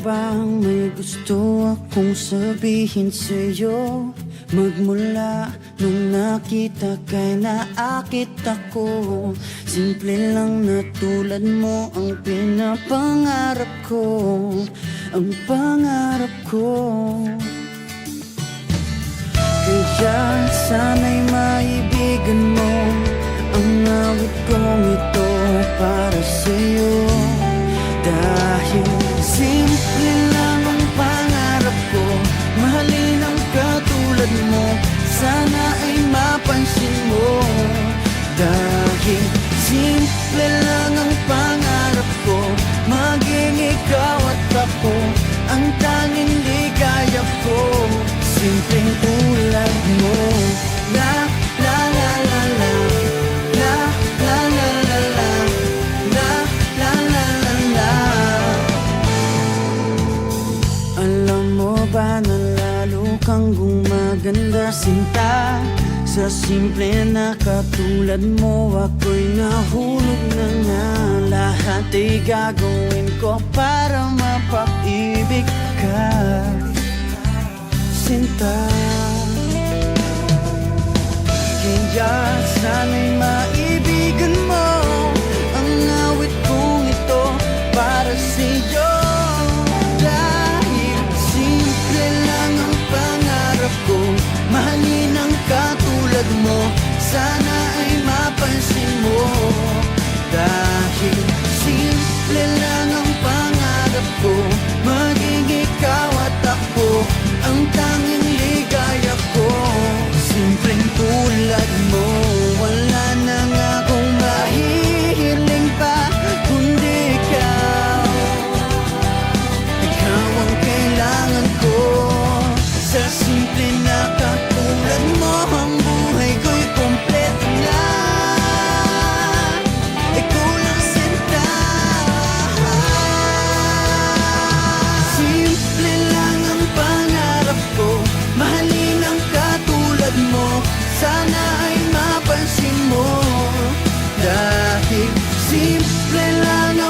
bang may gusto akong sabihin sa'yo? Magmula nung nakita kay naakit ako. Simple lang na tulad mo ang pinapangarap ko. Ang pangarap ko. Kaya sana'y maibigan mo ang awit kong ito para sa'yo. Dahil simple lang ang pangarap ko, mahalin ang katulad mo, sana ay mapansin mo. Dahil simple lang ang pangarap ko, maging ikaw at ako ang tanging ligaya ko. Simpleng tulad mo. La la la la la, la la la la la, la la la la la. Alam mo ba na lalo kang gumaganda, sinta? Sa simple na katulad mo, ako'y nahulog na nga. Lahat ay gagawin ko para mapag-ibig ka, sinta. Kaya sana'y maibigan mo ang awit kong ito para sa'yo. Dahil simple lang ang pangarap ko, mahalin ang katulad mo, sana ay mapansin mo. Dahil simple lang ang pangarap ko, maging ikaw at ako ang tanging ligaya ko. Simpleng tulad mo, wala na nga akong mahihiling pa kundi ikaw. Ikaw ang kailangan ko. Sa simple na katulad mo, ang buhay ko'y kompleto na. Ikaw lang sinta. Simple lang ang pangarap ko, mahalin ang katulad mo, sana ay mapansin mo. Dahil simple lang ang